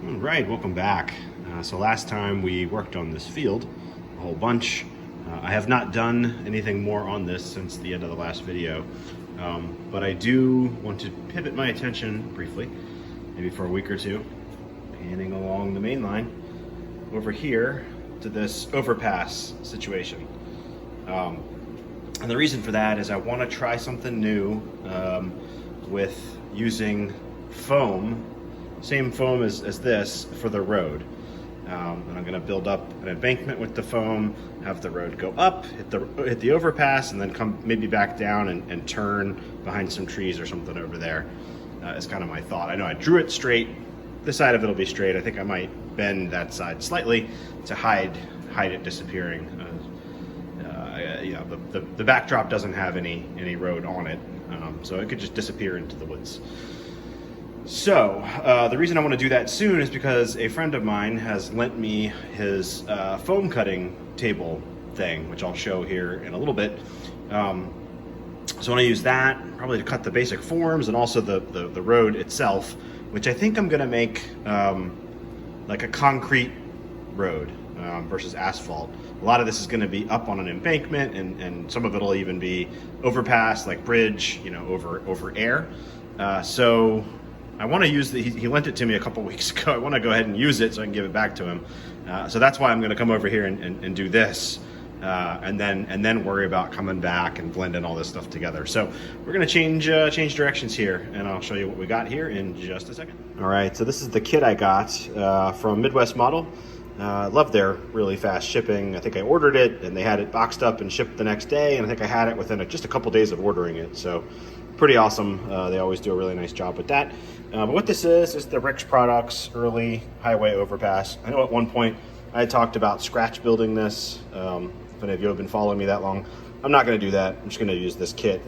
All right, welcome back. So last time we worked on this field a whole bunch. I have not done anything more on this since the end of the last video, but I do want to pivot my attention briefly, maybe for a week or two, panning along the main line over here to this overpass situation. And the reason for that is I want to try something new with using foam, same foam as this for the road. And I'm going to build up an embankment with the foam, have the road go up, hit the overpass, and then come maybe back down and turn behind some trees or something over there. Is kind of my thought. I know I drew it straight. This side of it will be straight. I think I might bend that side slightly to hide it disappearing. The backdrop doesn't have any road on it, so it could just disappear into the woods. So the reason I want to do that soon is because a friend of mine has lent me his foam cutting table thing, which I'll show here in a little bit. So I want to use that probably to cut the basic forms and also the road itself, which I think I'm going to make like a concrete road versus asphalt. A lot of this is going to be up on an embankment, and some of it will even be overpass, like bridge, over air. So I want to use he lent it to me a couple weeks ago. I want to go ahead and use it so I can give it back to him. So that's why I'm going to come over here and do this, and then worry about coming back and blending all this stuff together. So we're going to change directions here, and I'll show you what we got here in just a second. All right, so this is the kit I got from Midwest Model. Love their really fast shipping. I think I ordered it and they had it boxed up and shipped the next day, and I think I had it within just a couple days of ordering it. So pretty awesome. They always do a really nice job with that. But what this is the Rix Early Highway Overpass. I know at one point I had talked about scratch building this. If any of you have been following me that long, I'm not going to do that. I'm just going to use this kit.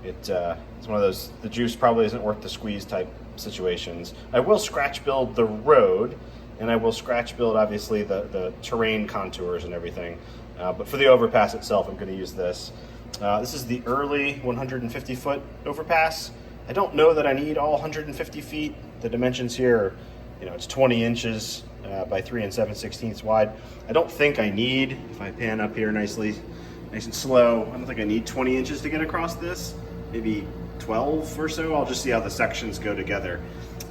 It's one of those, the juice probably isn't worth the squeeze type situations. I will scratch build the road, and I will scratch build, obviously, the terrain contours and everything. But for the overpass itself, I'm going to use this. This is the early 150-foot overpass. I don't know that I need all 150 feet. The dimensions here are, it's 20 inches by 3 7/16 wide. I don't think I need, if I pan up here nice and slow, I don't think I need 20 inches to get across this. Maybe 12 or so. I'll just see how the sections go together.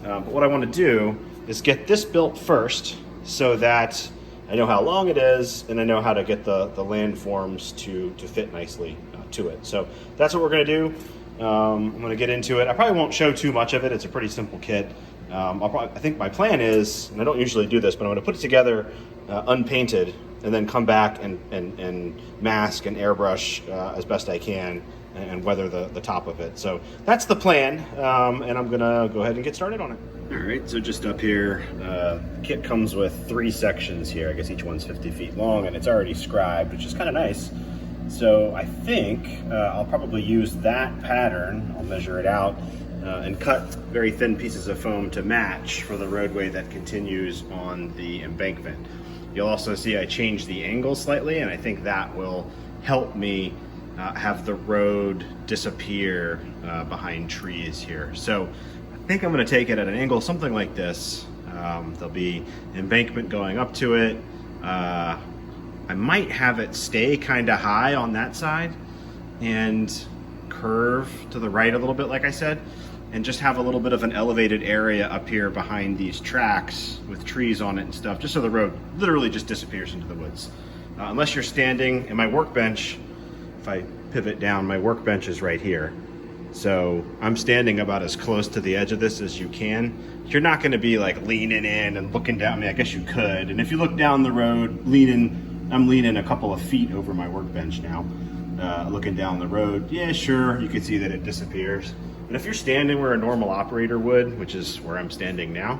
But what I want to do is get this built first so that I know how long it is and I know how to get the landforms to fit nicely to it. So that's what we're going to do. I'm going to get into it. I probably won't show too much of it. It's a pretty simple kit. I think my plan is, and I don't usually do this, but I'm going to put it together unpainted and then come back and mask and airbrush as best I can and weather the top of it. So that's the plan, and I'm going to go ahead and get started on it. All right, so just up here, the kit comes with 3 sections here. I guess each one's 50 feet long, and it's already scribed, which is kind of nice. So I think I'll probably use that pattern. I'll measure it out and cut very thin pieces of foam to match for the roadway that continues on the embankment. You'll also see I changed the angle slightly, and I think that will help me have the road disappear behind trees here. So I think I'm going to take it at an angle something like this. There'll be embankment going up to it. I might have it stay kind of high on that side and curve to the right a little bit, like I said, and just have a little bit of an elevated area up here behind these tracks with trees on it and stuff, just so the road literally just disappears into the woods. Unless you're standing, and my workbench, if I pivot down, my workbench is right here. So I'm standing about as close to the edge of this as you can. You're not going to be like leaning in and looking down. I mean, I guess you could. And if you look down the road, I'm leaning a couple of feet over my workbench now, looking down the road. Yeah, sure, you can see that it disappears. And if you're standing where a normal operator would, which is where I'm standing now,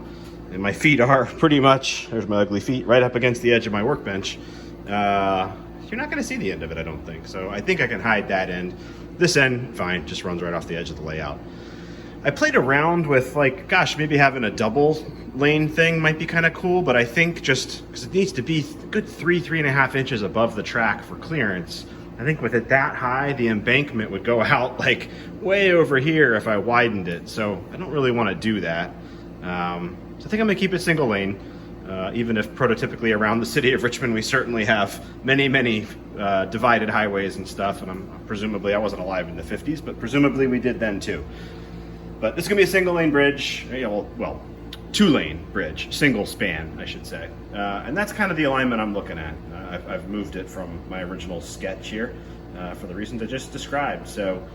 and my feet are pretty much, there's my ugly feet, right up against the edge of my workbench, you're not going to see the end of it, I don't think. So I think I can hide that end. This end, fine, just runs right off the edge of the layout. I played around with maybe having a double lane thing might be kind of cool, but I think just because it needs to be good 3.5 inches above the track for clearance, I think with it that high, the embankment would go out like way over here if I widened it. So I don't really want to do that. So I think I'm gonna keep it single lane, even if prototypically around the city of Richmond we certainly have many divided highways and stuff, and presumably I wasn't alive in the 50s, but presumably we did then too. But this is gonna be a single lane bridge, well, 2-lane bridge, single span, I should say. And that's kind of the alignment I'm looking at. I've moved it from my original sketch here for the reasons I just described. So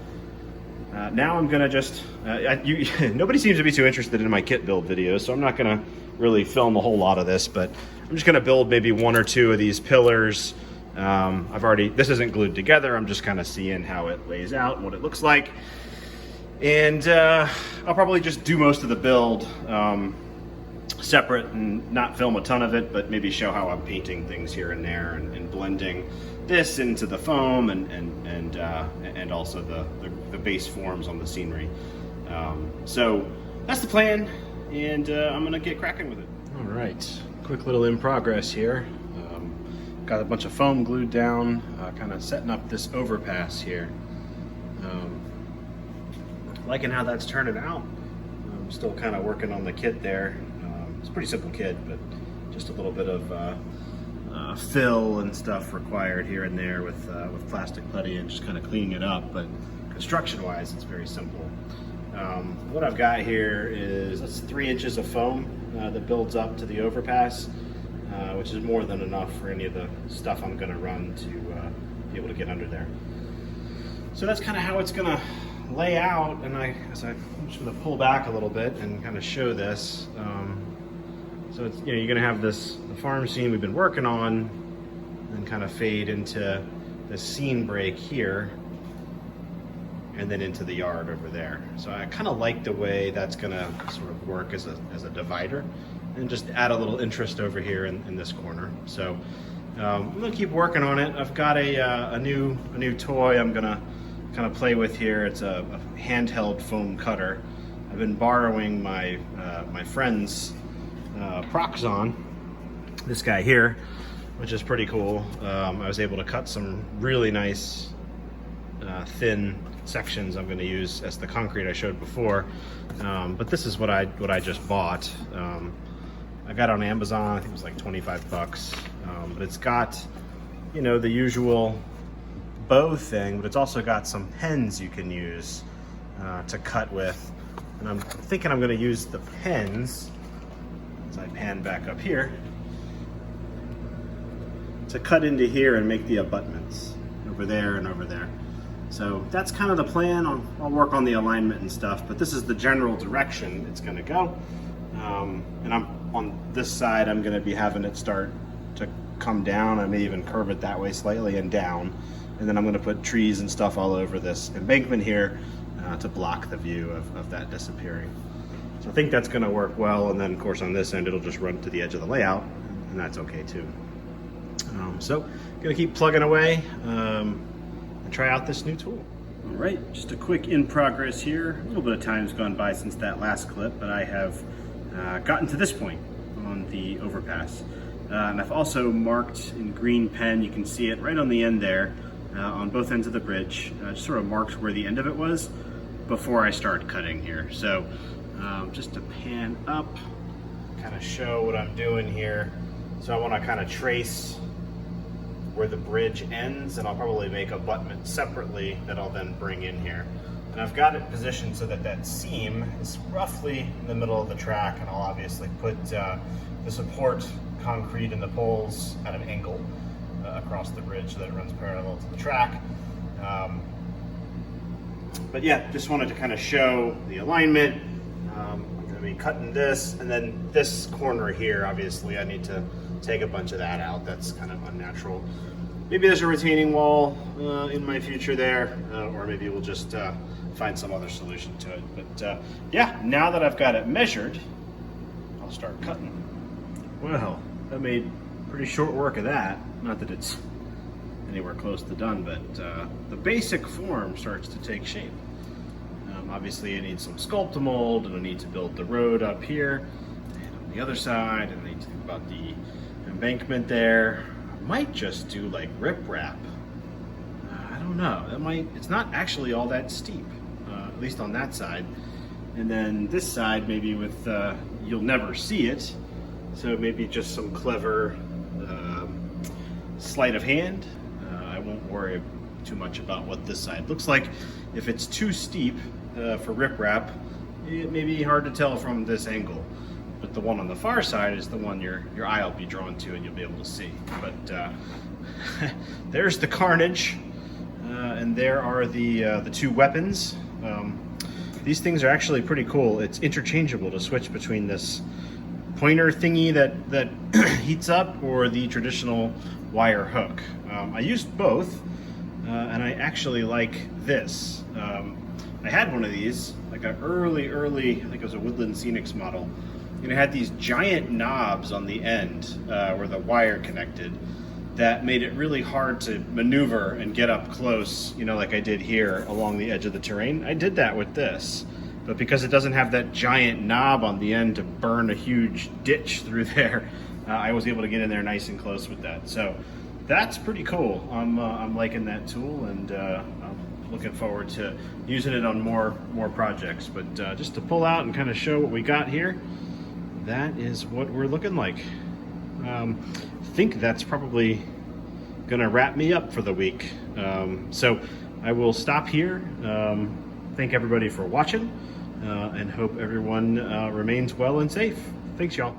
now I'm gonna just, nobody seems to be too interested in my kit build videos, so I'm not gonna really film a whole lot of this, but I'm just gonna build maybe 1 or 2 of these pillars. This isn't glued together, I'm just kind of seeing how it lays out and what it looks like. And I'll probably just do most of the build separate and not film a ton of it, but maybe show how I'm painting things here and there and blending this into the foam and also the base forms on the scenery. So that's the plan, and I'm gonna get cracking with it. All right, quick little in progress here. Got a bunch of foam glued down, kind of setting up this overpass here. Liking how that's turning out. I'm still kind of working on the kit there. It's a pretty simple kit, but just a little bit of fill and stuff required here and there with plastic putty and just kind of cleaning it up. But construction-wise, it's very simple. What I've got here is that's 3 inches of foam that builds up to the overpass, which is more than enough for any of the stuff I'm going to run to be able to get under there. So that's kind of how it's going to lay out, and I'm just going to pull back a little bit and kind of show this. So it's, you're going to have the farm scene we've been working on, and kind of fade into the scene break here, and then into the yard over there. So I kind of like the way that's going to sort of work as a divider, and just add a little interest over here in this corner. So I'm going to keep working on it. I've got a new toy I'm going to kind of play with here. It's a handheld foam cutter. I've been borrowing my friend's Proxon, this guy here, which is pretty cool. I was able to cut some really nice thin sections I'm going to use as the concrete I showed before. But this is what I just bought. I got it on Amazon. I think it was like 25 bucks. But it's got, you know, the usual bow thing, but it's also got some pens you can use to cut with. And I'm thinking I'm going to use the pens, as I pan back up here, to cut into here and make the abutments over there and over there. So that's kind of the plan. I'll work on the alignment and stuff, but this is the general direction it's going to go. And I'm on this side, I'm going to be having it start to come down. I may even curve it that way slightly and down. And then I'm going to put trees and stuff all over this embankment here to block the view of that disappearing. So I think that's going to work well. And then, of course, on this end, it'll just run to the edge of the layout, and that's okay too. So I'm going to keep plugging away and try out this new tool. All right, just a quick in progress here. A little bit of time's gone by since that last clip, but I have gotten to this point on the overpass. And I've also marked in green pen, you can see it right on the end there, on both ends of the bridge, just sort of marked where the end of it was before I start cutting here. So just to pan up, kind of show what I'm doing here. So I want to kind of trace where the bridge ends, and I'll probably make abutment separately that I'll then bring in here. And I've got it positioned so that that seam is roughly in the middle of the track, and I'll obviously put the support concrete and the poles at an angle across the bridge so that it runs parallel to the track. But yeah, just wanted to kind of show the alignment. I'm going to be cutting this, and then this corner here, obviously I need to take a bunch of that out. That's kind of unnatural. Maybe there's a retaining wall in my future there, or maybe we'll just find some other solution to it. But yeah, now that I've got it measured, I'll start cutting. Well, I made pretty short work of that. Not that it's anywhere close to done, but the basic form starts to take shape. Obviously I need some sculpt mold, and I need to build the road up here and on the other side, and I need to think about the embankment there. I might just do like riprap. I don't know. It's not actually all that steep, at least on that side. And then this side, maybe with you'll never see it. So maybe just some clever sleight of hand. I won't worry too much about what this side looks like. If it's too steep for riprap, it may be hard to tell from this angle. But the one on the far side is the one your eye will be drawn to and you'll be able to see. But there's the carnage, and there are the two weapons. These things are actually pretty cool. It's interchangeable to switch between this pointer thingy that heats up or the traditional wire hook. I used both, and I actually like this. I had one of these, like an early, I think it was a Woodland Scenics model, and it had these giant knobs on the end where the wire connected that made it really hard to maneuver and get up close, you know, like I did here along the edge of the terrain. I did that with this, but because it doesn't have that giant knob on the end to burn a huge ditch through there, I was able to get in there nice and close with that. So that's pretty cool. I'm liking that tool, and I'm looking forward to using it on more projects. But just to pull out and kind of show what we got here, that is what we're looking like. I think that's probably gonna wrap me up for the week. So I will stop here. Thank everybody for watching, and hope everyone remains well and safe. Thanks, y'all.